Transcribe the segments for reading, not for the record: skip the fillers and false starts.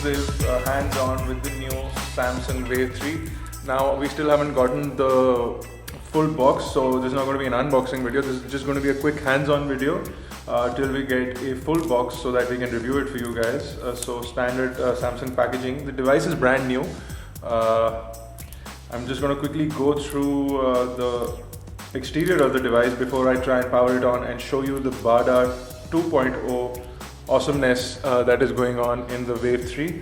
exclusive hands-on with the new Samsung Wave 3. Now we still haven't gotten the full box, so this is not going to be an unboxing video. This is just going to be a quick hands-on video till we get a full box so that we can review it for you guys. So standard Samsung packaging. The device is brand new. I'm just going to quickly go through the exterior of the device before I try and power it on and show you the Bada 2.0 awesomeness that is going on in the Wave 3.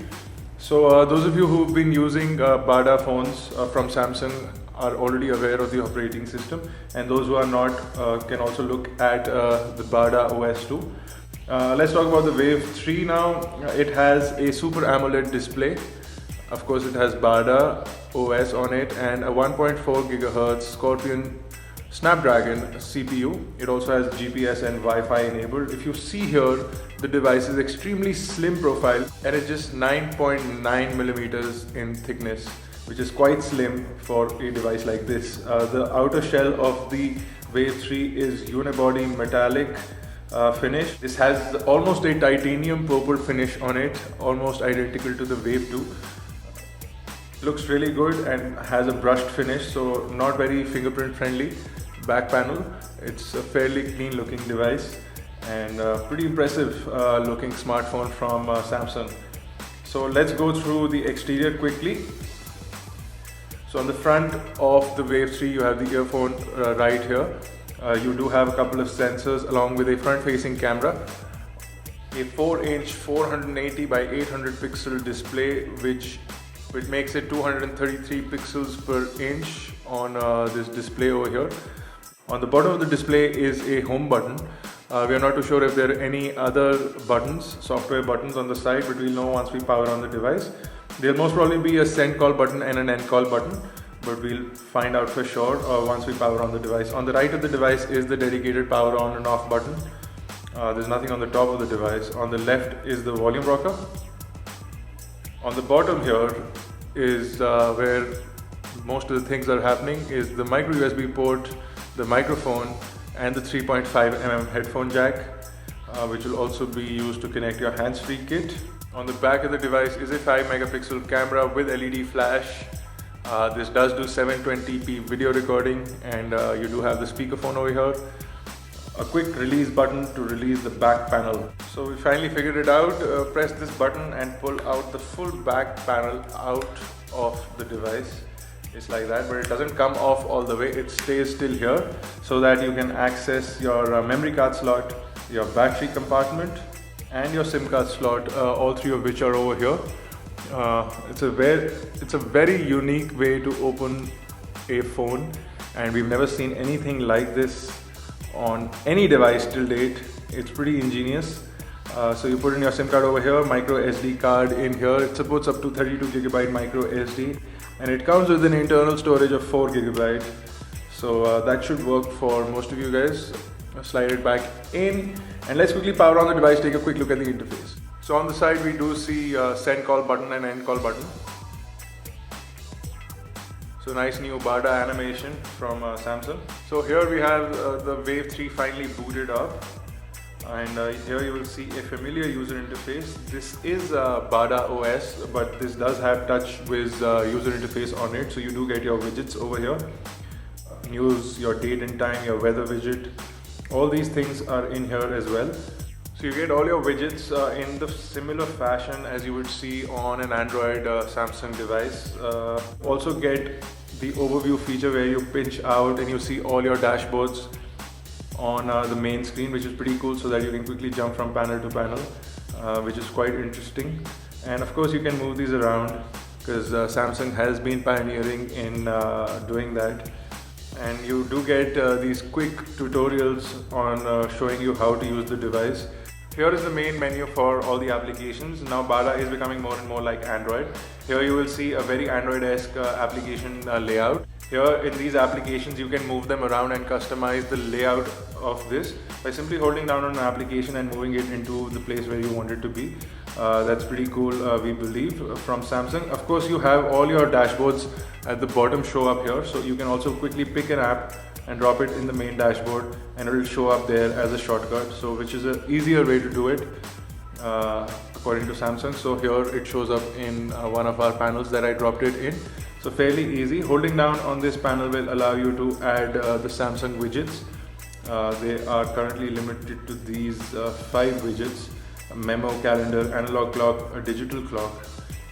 So those of you who've been using Bada phones from Samsung are already aware of the operating system, and those who are not can also look at the Bada OS 2. Let's talk about the Wave 3 now. It has a Super AMOLED display. Of course, it has Bada OS on it and a 1.4 GHz Scorpion Snapdragon CPU. It also has GPS and Wi-Fi enabled. If you see here, the device is extremely slim profile and it's just 9.9 millimeters in thickness, which is quite slim for a device like this. The outer shell of the Wave 3 is unibody metallic finish. This has almost a titanium purple finish on it, almost identical to the Wave 2. Looks really good and has a brushed finish, so not very fingerprint friendly. Back panel, it's a fairly clean looking device and pretty impressive looking smartphone from Samsung. So let's go through the exterior quickly. So on the front of the Wave 3 you have the earphone right here. You do have a couple of sensors along with a front facing camera. A 4-inch 480 by 800 pixel display which makes it 233 pixels per inch on this display over here. On the bottom of the display is a home button. We are not too sure if there are any other buttons, software buttons on the side, but we'll know once we power on the device. There'll most probably be a send call button and an end call button, but we'll find out for sure once we power on the device. On the right of the device is the dedicated power on and off button. There's nothing on the top of the device. On the left is the volume rocker. On the bottom here is where most of the things are happening, is the micro USB port, the microphone and the 3.5mm headphone jack, which will also be used to connect your hands-free kit. On the back of the device is a 5 megapixel camera with LED flash. This does do 720p video recording, and you do have the speakerphone over here. A quick release button to release the back panel. So we finally figured it out. Press this button and pull out the full back panel out of the device. It's like that, but it doesn't come off all the way. It stays still here so that you can access your memory card slot, your battery compartment and your SIM card slot, all three of which are over here. It's a very unique way to open a phone, and we've never seen anything like this on any device till date. It's pretty ingenious. So you put in your SIM card over here, micro SD card in here. It supports up to 32GB micro SD, and it comes with an internal storage of 4GB. So that should work for most of you guys. Slide it back in, and let's quickly power on the device, take a quick look at the interface. So on the side we do see send call button and end call button. So nice new Bada animation from Samsung. So here we have the Wave 3 finally booted up, and here you will see a familiar user interface. This is Bada OS, but this does have TouchWiz user interface on it, so you do get your widgets over here. News, your date and time, your weather widget, all these things are in here as well. So you get all your widgets in the similar fashion as you would see on an Android Samsung device. Also get the overview feature where you pinch out and you see all your dashboards on the main screen, which is pretty cool, so that you can quickly jump from panel to panel, which is quite interesting. And of course you can move these around because Samsung has been pioneering in doing that. And you do get these quick tutorials on showing you how to use the device. Here is the main menu for all the applications. Now Bada is becoming more and more like Android. Here you will see a very Android-esque application layout. Here in these applications you can move them around and customize the layout of this by simply holding down on an application and moving it into the place where you want it to be. That's pretty cool, we believe, from Samsung. Of course you have all your dashboards at the bottom show up here, so you can also quickly pick an app and drop it in the main dashboard and it will show up there as a shortcut, so which is an easier way to do it. A according to Samsung. So here it shows up in one of our panels that I dropped it in. So fairly easy. Holding down on this panel will allow you to add the Samsung widgets. They are currently limited to these 5 widgets: a memo, calendar, analog clock, a digital clock,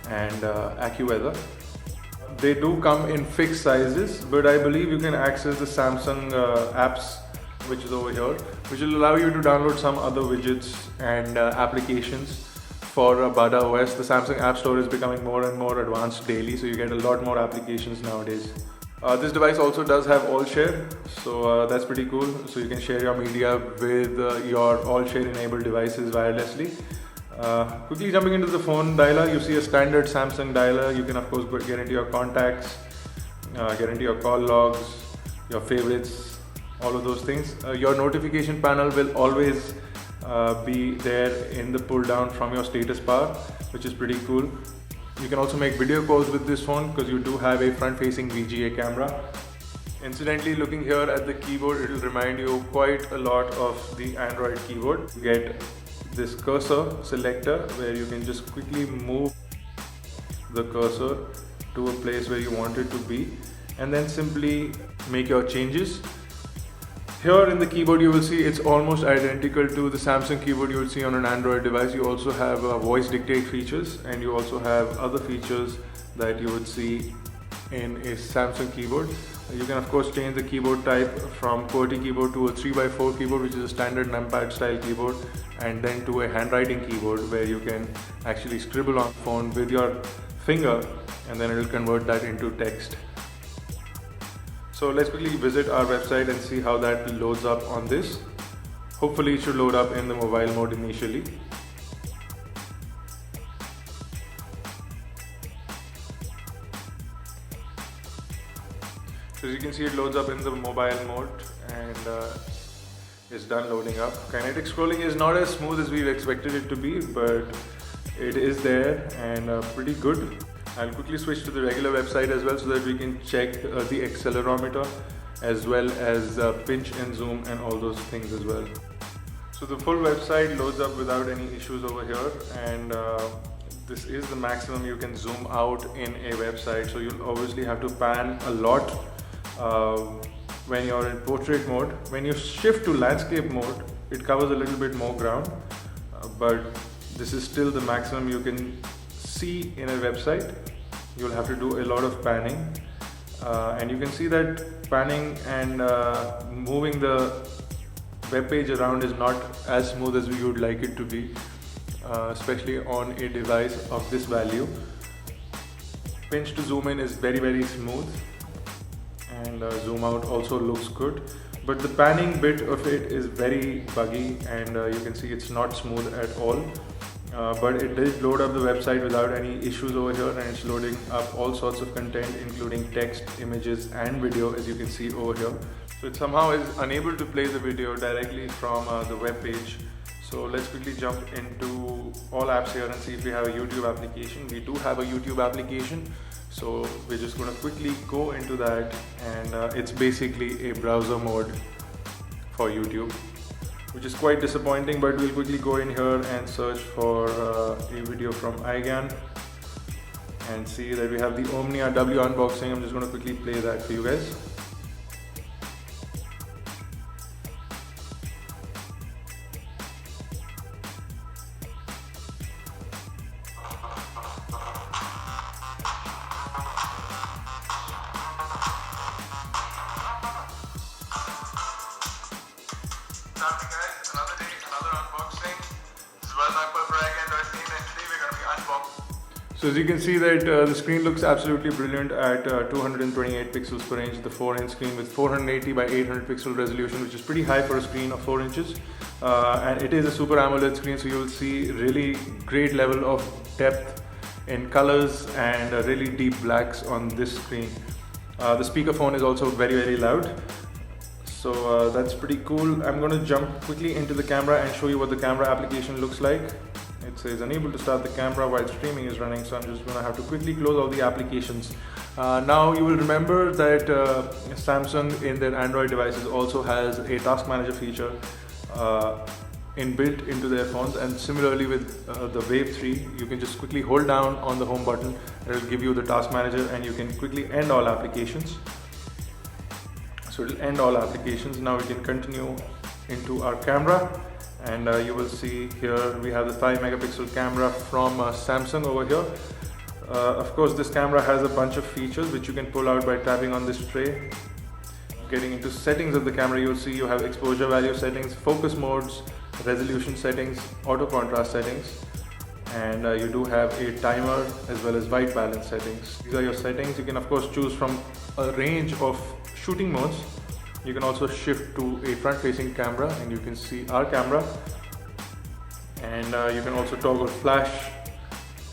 and AccuWeather. They do come in fixed sizes, but I believe you can access the Samsung apps, which is over here, which will allow you to download some other widgets and applications for Bada OS. The Samsung App Store is becoming more and more advanced daily, so you get a lot more applications nowadays. This device also does have AllShare, so that's pretty cool. So you can share your media with your AllShare enabled devices wirelessly. Quickly jumping into the phone dialer, you see a standard Samsung dialer. You can of course get into your contacts, get into your call logs, your favorites, all of those things. Your notification panel will always be there in the pull down from your status bar, which is pretty cool. You can also make video calls with this phone because you do have a front facing VGA camera. Incidentally, looking here at the keyboard, it will remind you quite a lot of the Android keyboard. You get this cursor selector where you can just quickly move the cursor to a place where you want it to be and then simply make your changes. Here in the keyboard you will see it's almost identical to the Samsung keyboard you would see on an Android device. You also have voice dictate features, and you also have other features that you would see in a Samsung keyboard. You can of course change the keyboard type from QWERTY keyboard to a 3x4 keyboard, which is a standard numpad style keyboard, and then to a handwriting keyboard where you can actually scribble on the phone with your finger and then it will convert that into text. So let's quickly visit our website and see how that loads up on this. Hopefully it should load up in the mobile mode initially. So as you can see, it loads up in the mobile mode and it's done loading up. Kinetic scrolling is not as smooth as we expected it to be, but it is there and pretty good. I'll quickly switch to the regular website as well so that we can check the accelerometer as well as pinch and zoom and all those things as well. So the full website loads up without any issues over here, and this is the maximum you can zoom out in a website. So you'll obviously have to pan a lot when you're in portrait mode. When you shift to landscape mode, it covers a little bit more ground, but this is still the maximum you can see in a website. You'll have to do a lot of panning, and you can see that panning and moving the web page around is not as smooth as we would like it to be, especially on a device of this value. Pinch to zoom in is very smooth, and zoom out also looks good, but the panning bit of it is very buggy, and you can see it's not smooth at all. But it did load up the website without any issues over here, and it's loading up all sorts of content including text, images and video, as you can see over here. So it somehow is unable to play the video directly from the web page. So let's quickly jump into all apps here and see if we have a YouTube application. We do have a YouTube application, so we're just going to quickly go into that, and it's basically a browser mode for YouTube, which is quite disappointing, but we'll quickly go in here and search for a video from iGyaan and see that we have the Omnia W unboxing. I'm just going to quickly play that for you guys. Another day, another unboxing. This is for iGyaan, and today we're going to be unboxing. So as you can see that the screen looks absolutely brilliant at 228 pixels per inch, the 4-inch screen with 480 by 800 pixel resolution, which is pretty high for a screen of 4 inches. And it is a Super AMOLED screen, so you will see really great level of depth in colors and really deep blacks on this screen. The speakerphone is also very loud. So that's pretty cool. I'm going to jump quickly into the camera and show you what the camera application looks like. It says unable to start the camera while streaming is running, so I'm just going to have to quickly close all the applications. Now you will remember that Samsung in their Android devices also has a task manager feature inbuilt into their phones. And similarly with the Wave 3, you can just quickly hold down on the home button. It will give you the task manager and you can quickly end all applications. So it will end all applications. Now we can continue into our camera, and you will see here we have the 5 megapixel camera from Samsung over here. Of course, this camera has a bunch of features which you can pull out by tapping on this tray. Getting into settings of the camera, you'll see you have exposure value settings, focus modes, resolution settings, auto contrast settings, and you do have a timer as well as white balance settings. These are your settings. You can of course choose from a range of shooting modes. You can also shift to a front facing camera and you can see our camera, and you can also toggle flash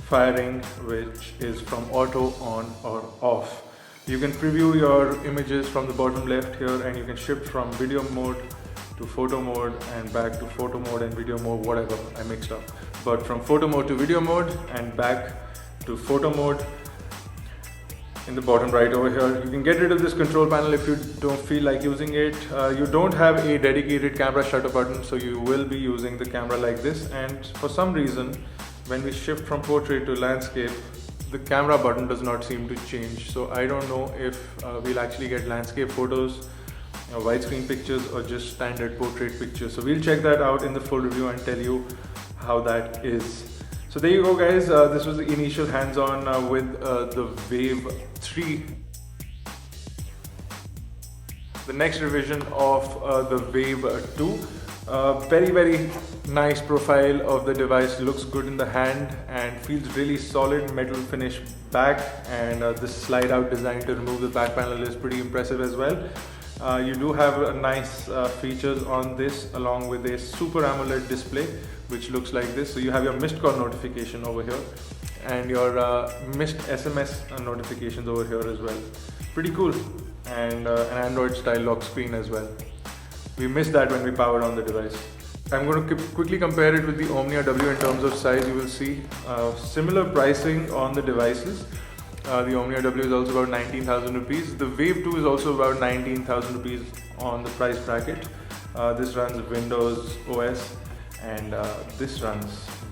firing, which is from auto on or off. You can preview your images from the bottom left here, and you can shift from video mode to photo mode and back to photo mode and video mode, whatever, I mixed up. But from photo mode to video mode and back to photo mode in the bottom right over here. You can get rid of this control panel if you don't feel like using it. You don't have a dedicated camera shutter button, so you will be using the camera like this. And for some reason, when we shift from portrait to landscape, the camera button does not seem to change. So I don't know if we'll actually get landscape photos, widescreen pictures, or just standard portrait pictures. So we'll check that out in the full review and tell you how that is. So there you go guys, this was the initial hands-on with the Wave 3. The next revision of the Wave 2. Very nice profile of the device, looks good in the hand and feels really solid. Metal finish back, and this slide out design to remove the back panel is pretty impressive as well. You do have nice features on this, along with a Super AMOLED display which looks like this. So you have your missed call notification over here and your missed SMS notifications over here as well. Pretty cool. And an Android style lock screen as well. We missed that when we powered on the device. I'm going to quickly compare it with the Omnia W in terms of size. You will see similar pricing on the devices. The Omnia W is also about 19,000 rupees. The Wave 2 is also about 19,000 rupees on the price bracket. This runs Windows OS, and this runs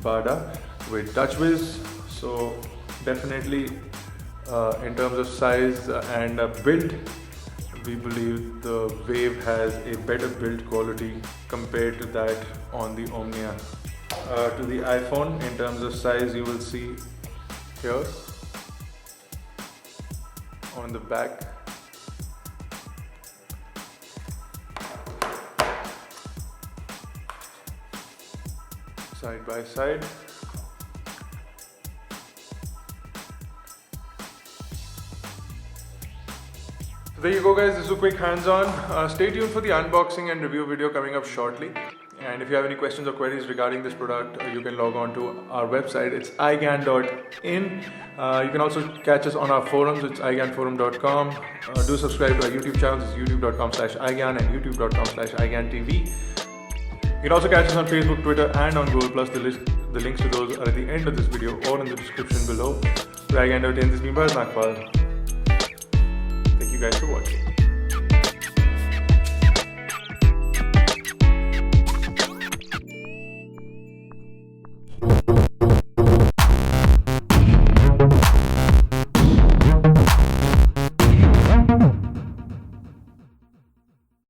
Bada with TouchWiz. So definitely in terms of size and build, we believe the Wave has a better build quality compared to that on the Omnia. To the iPhone, in terms of size, you will see here on the back. Side by side. So there you go guys, this is a quick hands-on. Stay tuned for the unboxing and review video coming up shortly. And if you have any questions or queries regarding this product, you can log on to our website. It's iGyaan.in. You can also catch us on our forums. It's igyaanforum.com. Do subscribe to our YouTube channels. It's youtube.com/iGyaan and youtube.com/iGyaanTV. You can also catch us on Facebook, Twitter, and on Google+. The links to those are at the end of this video or in the description below. For iGyaan.in, this has been Bada. Thank you guys for watching.